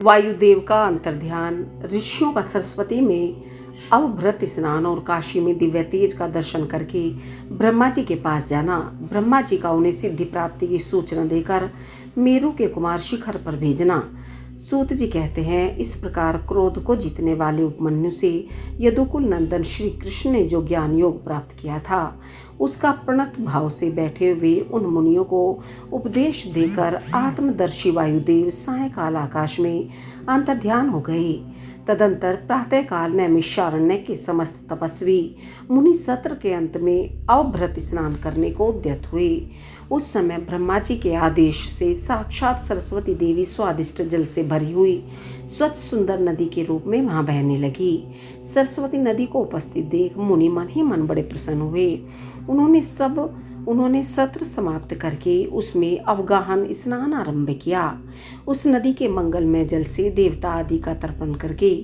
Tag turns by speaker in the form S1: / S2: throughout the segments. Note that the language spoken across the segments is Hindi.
S1: वायुदेव का अंतर्ध्यान, ऋषियों का सरस्वती में अवभृत स्नान और काशी में दिव्य तेज का दर्शन करके ब्रह्मा जी के पास जाना, ब्रह्मा जी का उन्हें सिद्धि प्राप्ति की सूचना देकर मेरु के कुमार शिखर पर भेजना। सूत जी कहते हैं, इस प्रकार क्रोध को जीतने वाले उपमन्यु से यदुकुल नंदन श्री कृष्ण ने जो ज्ञान योग प्राप्त किया था, उसका प्रणत भाव से बैठे हुए उन मुनियों को उपदेश देकर आत्मदर्शी वायुदेव सायंकाल आकाश में अंतर्ध्यान हो गए। तदंतर प्रातःकाल नैमिषारण्य के समस्त तपस्वी मुनि सत्र के अंत में अवभृत स्नान करने को उद्यत हुए। उस समय ब्रह्मा जी के आदेश से साक्षात सरस्वती देवी स्वादिष्ट जल से भरी हुई स्वच्छ सुंदर नदी के रूप में वहां बहने लगी। सरस्वती नदी को उपस्थित देख मुनि मन ही मन बड़े प्रसन्न हुए। उन्होंने सत्र समाप्त करके उसमें अवगाहन स्नान आरंभ किया। उस नदी के मंगलमय जल से देवता आदि का तर्पण करके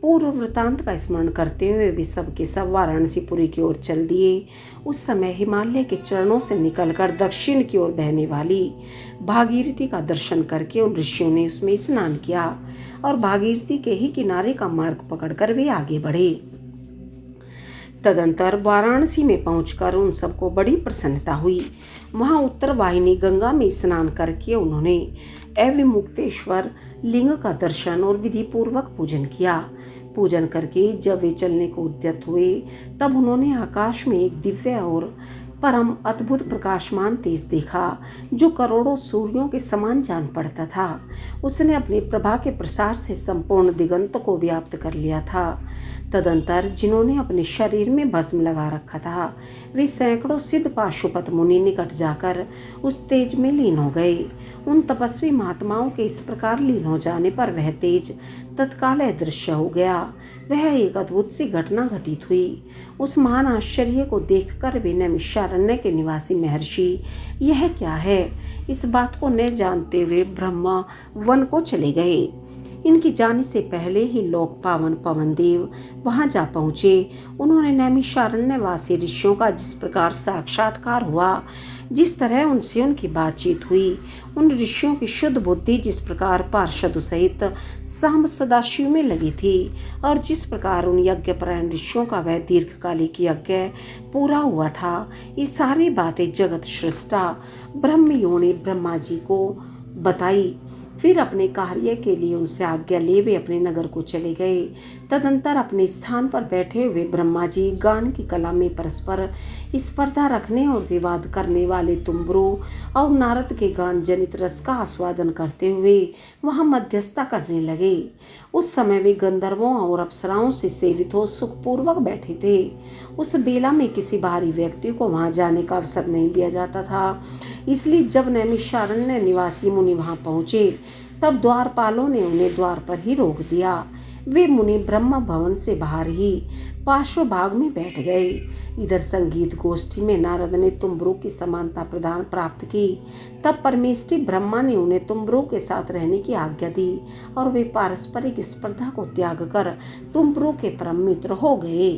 S1: पूर्व वृतांत का स्मरण करते हुए वे सब के सब वाराणसीपुरी की ओर चल दिए। उस समय हिमालय के चरणों से निकलकर दक्षिण की ओर बहने वाली भागीरथी का दर्शन करके उन ऋषियों ने उसमें स्नान किया और भागीरथी के ही किनारे का मार्ग पकड़कर वे आगे बढ़े। तदंतर वाराणसी में पहुंचकर उन सबको बड़ी प्रसन्नता हुई। वहां उत्तर वाहिनी गंगा में स्नान करके उन्होंने अविमुक्तेश्वर लिंग का दर्शन और विधि पूर्वक पूजन किया। पूजन करके जब वे चलने को उद्यत हुए, तब उन्होंने आकाश में एक दिव्य और परम अद्भुत प्रकाशमान तेज देखा, जो करोड़ों सूर्यों के समान जान पड़ता था। उसने अपनी प्रभा के प्रसार से संपूर्ण दिगंत को व्याप्त कर लिया था। तदंतर जिन्होंने अपने शरीर में भस्म लगा रखा था, वे सैकड़ों सिद्ध पाशुपत मुनि निकट जाकर उस तेज में लीन हो गए। उन तपस्वी महात्माओं के इस प्रकार लीन हो जाने पर वह तेज तत्काल अदृश्य हो गया। वह एक अद्भुत सी घटना घटित हुई। उस महान आश्चर्य को देखकर वे नैमिषारण्य के निवासी महर्षि, यह क्या है, इस बात को न जानते हुए ब्रह्मा वन को चले गए। इनकी जाने से पहले ही लोक पावन पवन देव वहां जा पहुंचे। उन्होंने नैमिषारण्यवासी ऋषियों का जिस प्रकार साक्षात्कार हुआ, जिस तरह उनसे उनकी बातचीत हुई, उन ऋषियों की शुद्ध बुद्धि जिस प्रकार पार्षद सहित सांब सदाशिव में लगी थी, और जिस प्रकार उन यज्ञपरायण ऋषियों का वह दीर्घकालिक यज्ञ पूरा हुआ था, ये सारी बातें जगत सृष्टा ब्रह्मयों ने ब्रह्मा जी को बताई। फिर अपने कार्य के लिए उनसे आज्ञा ले वे अपने नगर को चले गए। तदंतर अपने स्थान पर बैठे हुए ब्रह्मा जी गान की कला में परस्पर स्पर्धा रखने और विवाद करने वाले तुम्बरू और नारद के गान जनित रस का आस्वादन करते हुए वहां मध्यस्थता करने लगे। उस समय वे गंधर्वों और अप्सराओं से सेवित हो सुखपूर्वक बैठे थे। उस बेला में किसी बाहरी व्यक्ति को वहां जाने का अवसर नहीं दिया जाता था। इसलिए जब नैमिषारण्य निवासी मुनि वहां पहुंचे, तब द्वारपालों ने उन्हें द्वार पर ही रोक दिया। वे मुनि ब्रह्म भवन से बाहर ही पार्श्व भाग में बैठ गए। इधर संगीत गोष्ठी में नारद ने तुम्बरू की समानता प्रदान प्राप्त की। तब परमेष्टि ब्रह्मा ने उन्हें तुम्बरू के साथ रहने की आज्ञा दी और वे पारस्परिक स्पर्धा को त्याग कर तुम्बरू के परम मित्र हो गए।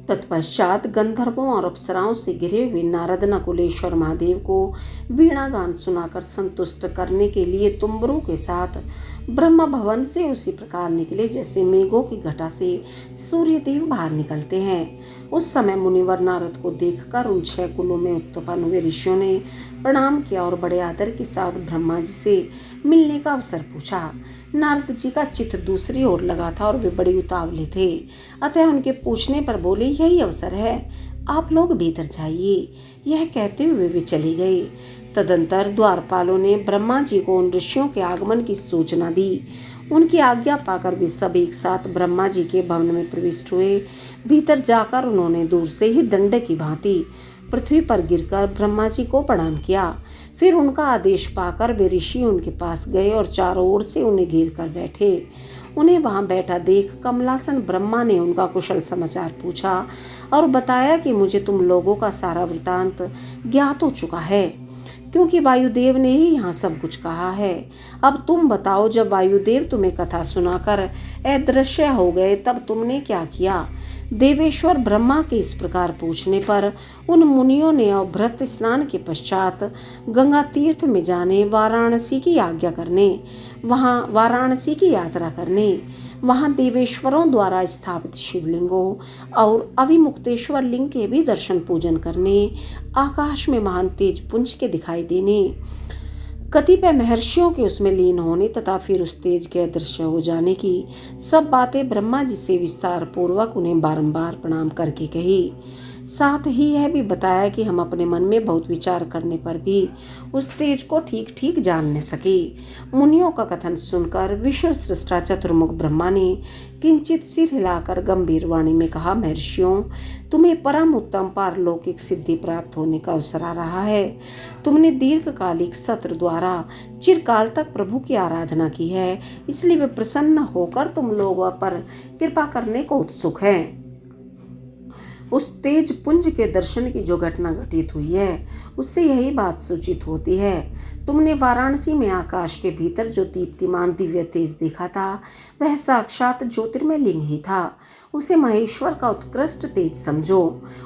S1: तत्पश्चात गंधर्वों और अप्सराओं से घिरे हुए नारद नकुलेश्वर महादेव को वीणा गान सुनाकर संतुष्ट करने के लिए तुम्बरू के साथ ब्रह्म भवन से उसी प्रकार निकले जैसे मेघों की घटा से सूर्यदेव बाहर निकलते हैं। उस समय मुनिवर नारद को देखकर उन 6 कुलों में उत्पन्न हुए ऋषियों ने प्रणाम किया और बड़े आदर के साथ ब्रह्मा जी से मिलने का अवसर पूछा। नारद जी का चित्त दूसरी ओर लगा था और वे बड़े उतावले थे, अतः उनके पूछने पर बोले, यही अवसर है, आप लोग भीतर जाइए। यह कहते हुए वे चले गए। तदंतर द्वारपालों ने ब्रह्मा जी को उन ऋषियों के आगमन की सूचना दी। उनकी आज्ञा पाकर वे सब एक साथ ब्रह्मा जी के भवन में प्रविष्ट हुए। भीतर जाकर उन्होंने दूर से ही दंड की भांति पृथ्वी पर गिरकर ब्रह्मा जी को प्रणाम किया। फिर उनका आदेश पाकर वे ऋषि उनके पास गए और चारों ओर से उन्हें घेर कर बैठे। उन्हें वहां बैठा देख कमलासन ब्रह्मा ने उनका कुशल समाचार पूछा और बताया कि मुझे तुम लोगों का सारा वृतांत ज्ञात हो चुका है, क्योंकि वायुदेव ने ही यहाँ सब कुछ कहा है। अब तुम बताओ, जब वायुदेव तुम्हें कथा सुनाकर अदृश्य हो गए, तब तुमने क्या किया? देवेश्वर ब्रह्मा के इस प्रकार पूछने पर उन मुनियों ने अभ्रत स्नान के पश्चात गंगा तीर्थ में जाने, वाराणसी की यात्रा करने, वहां देवेश्वरों द्वारा स्थापित शिवलिंगों और अविमुक्तेश्वर लिंग के भी दर्शन पूजन करने, आकाश में महान तेज पुंज के दिखाई देने, कतिपय महर्षियों के उसमें लीन होने तथा फिर उस तेज के अदृश्य हो जाने की सब बातें ब्रह्मा जी से विस्तार पूर्वक उन्हें बारंबार प्रणाम करके कही। साथ ही यह भी बताया कि हम अपने मन में बहुत विचार करने पर भी उस तेज को ठीक ठीक जान न सके। मुनियों का कथन सुनकर विश्व सृष्टा चतुर्मुख ब्रह्मा ने किंचित सिर हिलाकर गंभीर वाणी में कहा, महर्षियों, तुम्हें परम उत्तम पारलौकिक सिद्धि प्राप्त होने का अवसर आ रहा है। तुमने दीर्घकालिक सत्र द्वारा चिरकाल तक प्रभु की आराधना की है, इसलिए वे प्रसन्न होकर तुम लोगों पर कृपा करने को उत्सुक हैं। उस तेज पुंज के दर्शन की जो घटना घटित हुई है उससे यही बात सूचित होती है। तुमने वाराणसी में आकाश के भीतर जो दीप्तिमान दिव्य तेज देखा था वह साक्षात ज्योतिर्मय लिंग ही था। उसे महेश्वर का उत्कृष्ट तेज समझो।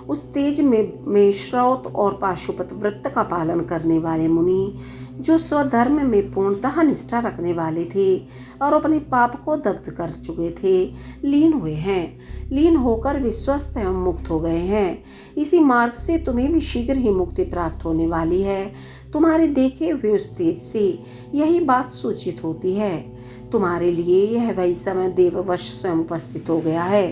S1: उस तेज में श्रौत और पाशुपत व्रत का पालन करने वाले मुनि, जो स्वधर्म में पूर्णतः निष्ठा रखने वाले थे और अपने पाप को दग्ध कर चुके थे, लीन हुए हैं। लीन होकर विश्वस्त एवं मुक्त हो गए हैं। इसी मार्ग से तुम्हें भी शीघ्र ही मुक्ति प्राप्त होने वाली है। तुम्हारे देखे हुए उस तेज से यही बात सूचित होती है। तुम्हारे लिए यह वही समय देववश स्वयं उपस्थित हो गया है।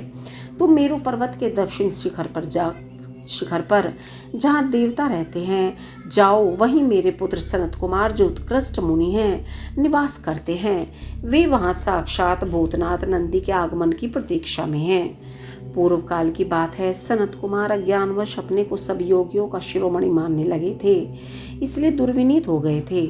S1: तुम मेरु पर्वत के दक्षिण शिखर पर जहाँ देवता रहते हैं जाओ। वहीं मेरे पुत्र सनत कुमार, जो उत्कृष्ट मुनि हैं, निवास करते हैं। वे वहाँ साक्षात भूतनाथ नंदी के आगमन की प्रतीक्षा में हैं। पूर्व काल की बात है। सनत कुमार अज्ञानवश अपने को सब योगियों का शिरोमणि मानने लगे थे, इसलिए दुर्विनीत हो गए थे।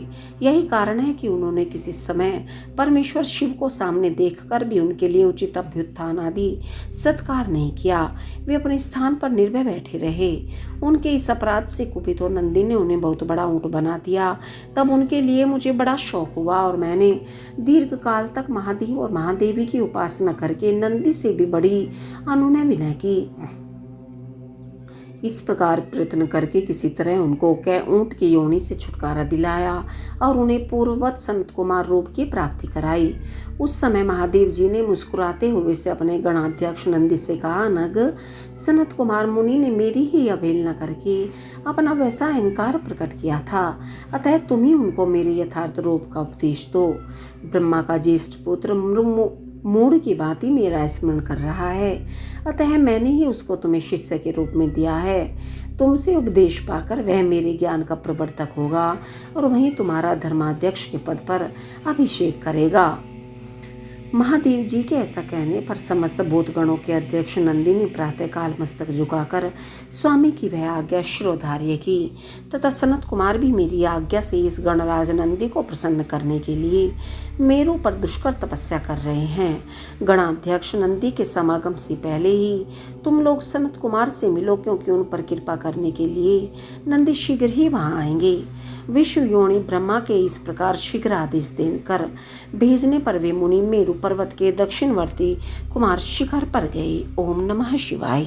S1: यही कारण है कि उन्होंने किसी समय परमेश्वर शिव को सामने देखकर भी उनके लिए उचित अभ्युत्थान आदि सत्कार नहीं किया। वे अपने स्थान पर निर्भय बैठे रहे। उनके इस अपराध से कुपित हो नंदी ने उन्हें बहुत बड़ा ऊंट बना दिया। तब उनके लिए मुझे बड़ा शौक हुआ और मैंने दीर्घ काल तक महादेव और महादेवी की उपासना करके नंदी से भी बड़ी अनुनय विनय की। इस प्रकार प्रयत्न करके किसी तरह उनको ऊंट की योनि से छुटकारा दिलाया और उन्हें पूर्ववत सनत कुमार रूप की प्राप्ति कराई। उस समय महादेव जी ने मुस्कुराते हुए से अपने गणाध्यक्ष नंदी से कहा, नग, सनत कुमार मुनि ने मेरी ही अवहेलना करके अपना वैसा अहंकार प्रकट किया था, अतः तुम ही उनको मेरे यथार्थ रूप का उपदेश दो। ब्रह्मा का ज्येष्ठ पुत्र मूढ़ की भांति मेरा स्मरण कर रहा है, अतः मैंने ही उसको तुम्हें शिष्य के रूप में दिया है। तुमसे उपदेश पाकर वह मेरे ज्ञान का प्रवर्तक होगा और वहीं तुम्हारा धर्माध्यक्ष के पद पर अभिषेक करेगा। महादेव जी के ऐसा कहने पर समस्त भूतगणों के अध्यक्ष नंदी ने प्रातःकाल मस्तक झुकाकर स्वामी की वह आज्ञा शिरोधार्य की तथा सनत कुमार भी मेरी आज्ञा से इस गणराज नंदी को प्रसन्न करने के लिए मेरू पर दुष्कर तपस्या कर रहे हैं। गणाध्यक्ष नंदी के समागम से पहले ही तुम लोग सनत कुमार से मिलो, क्योंकि उन पर कृपा करने के लिए नंदी शीघ्र ही वहां आएंगे। विश्व योनि ब्रह्मा के इस प्रकार शीघ्र आदेश देकर भेजने पर वे मुनि मेरु पर्वत के दक्षिणवर्ती कुमार शिखर पर गए। ओम नमः शिवाय।